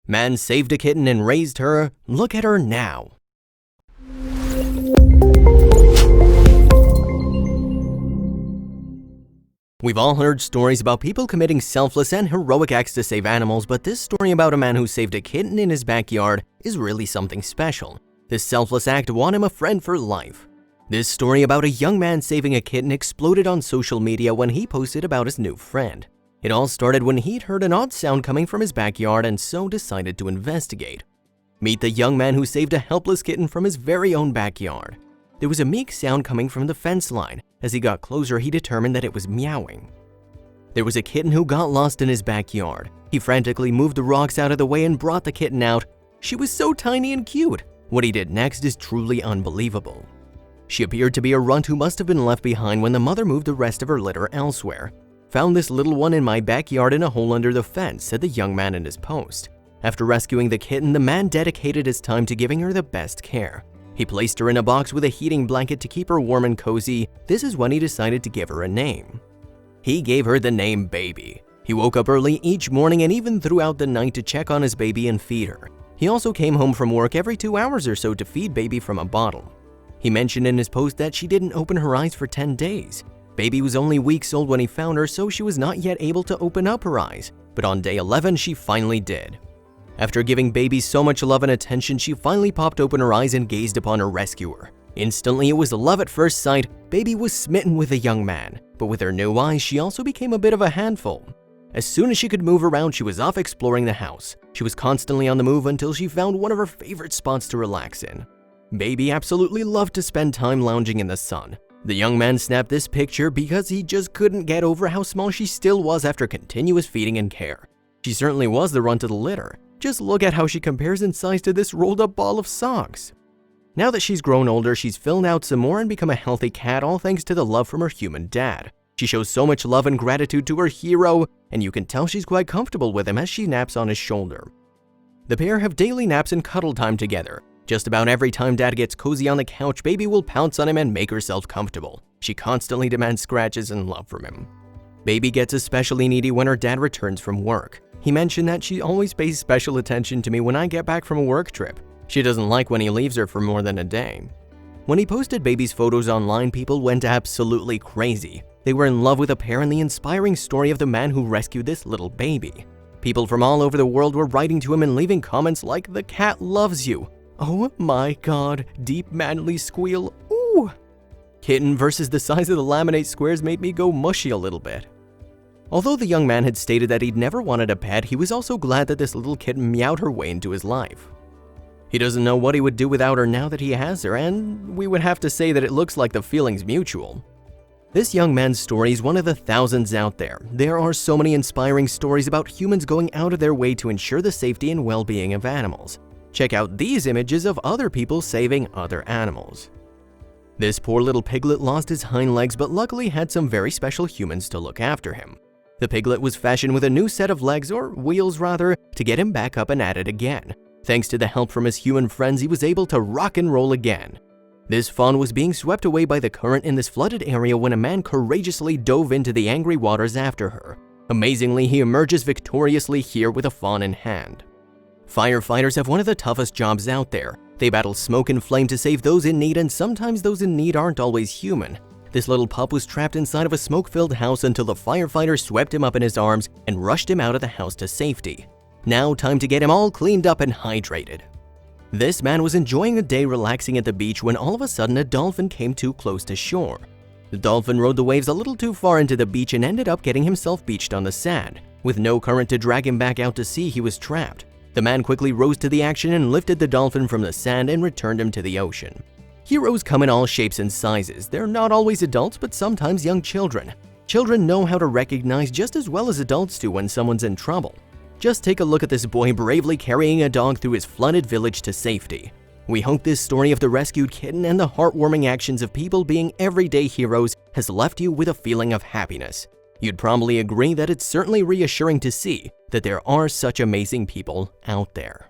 Man saved a kitten and raised her. Look at her now. We've all heard stories about people committing selfless and heroic acts to save animals, but this story about a man who saved a kitten in his backyard is really something special. This selfless act won him a friend for life. This story about a young man saving a kitten exploded on social media when he posted about his new friend. It all started when he'd heard an odd sound coming from his backyard and so decided to investigate. Meet the young man who saved a helpless kitten from his very own backyard. There was a meek sound coming from the fence line. As he got closer, he determined that it was meowing. There was a kitten who got lost in his backyard. He frantically moved the rocks out of the way and brought the kitten out. She was so tiny and cute. What he did next is truly unbelievable. She appeared to be a runt who must have been left behind when the mother moved the rest of her litter elsewhere. "Found this little one in my backyard in a hole under the fence," said the young man in his post. After rescuing the kitten, the man dedicated his time to giving her the best care. He placed her in a box with a heating blanket to keep her warm and cozy. This is when he decided to give her a name. He gave her the name Baby. He woke up early each morning and even throughout the night to check on his baby and feed her. He also came home from work every 2 hours or so to feed Baby from a bottle. He mentioned in his post that she didn't open her eyes for 10 days. Baby was only weeks old when he found her, so she was not yet able to open up her eyes. But on day 11, she finally did. After giving Baby so much love and attention, she finally popped open her eyes and gazed upon her rescuer. Instantly, it was love at first sight. Baby was smitten with the young man, but with her new eyes, she also became a bit of a handful. As soon as she could move around, she was off exploring the house. She was constantly on the move until she found one of her favorite spots to relax in. Baby absolutely loved to spend time lounging in the sun. The young man snapped this picture because he just couldn't get over how small she still was after continuous feeding and care. She certainly was the runt of the litter. Just look at how she compares in size to this rolled up ball of socks. Now that she's grown older, she's filled out some more and become a healthy cat, all thanks to the love from her human dad. She shows so much love and gratitude to her hero, and you can tell she's quite comfortable with him as she naps on his shoulder. The pair have daily naps and cuddle time together. Just about every time Dad gets cozy on the couch, Baby will pounce on him and make herself comfortable. She constantly demands scratches and love from him. Baby gets especially needy when her dad returns from work. He mentioned that she always pays special attention to me when I get back from a work trip. She doesn't like when he leaves her for more than a day. When he posted Baby's photos online, people went absolutely crazy. They were in love with apparently inspiring story of the man who rescued this little baby. People from all over the world were writing to him and leaving comments like, "The cat loves you." "Oh my god, deep manly squeal, ooh." Kitten versus the size of the laminate squares made me go mushy a little bit. Although the young man had stated that he'd never wanted a pet, he was also glad that this little kitten meowed her way into his life. He doesn't know what he would do without her now that he has her, and we would have to say that it looks like the feeling's mutual. This young man's story is one of the thousands out there. There are so many inspiring stories about humans going out of their way to ensure the safety and well-being of animals. Check out these images of other people saving other animals. This poor little piglet lost his hind legs but luckily had some very special humans to look after him. The piglet was fashioned with a new set of legs, or wheels rather, to get him back up and at it again. Thanks to the help from his human friends, he was able to rock and roll again. This fawn was being swept away by the current in this flooded area when a man courageously dove into the angry waters after her. Amazingly, he emerges victoriously here with a fawn in hand. Firefighters have one of the toughest jobs out there. They battle smoke and flame to save those in need, and sometimes those in need aren't always human. This little pup was trapped inside of a smoke-filled house until the firefighter swept him up in his arms and rushed him out of the house to safety. Now time to get him all cleaned up and hydrated. This man was enjoying a day relaxing at the beach when all of a sudden a dolphin came too close to shore. The dolphin rode the waves a little too far into the beach and ended up getting himself beached on the sand. With no current to drag him back out to sea, he was trapped. The man quickly rose to the action and lifted the dolphin from the sand and returned him to the ocean. Heroes come in all shapes and sizes. They're not always adults, but sometimes young children. Children know how to recognize just as well as adults do when someone's in trouble. Just take a look at this boy bravely carrying a dog through his flooded village to safety. We hope this story of the rescued kitten and the heartwarming actions of people being everyday heroes has left you with a feeling of happiness. You'd probably agree that it's certainly reassuring to see that there are such amazing people out there.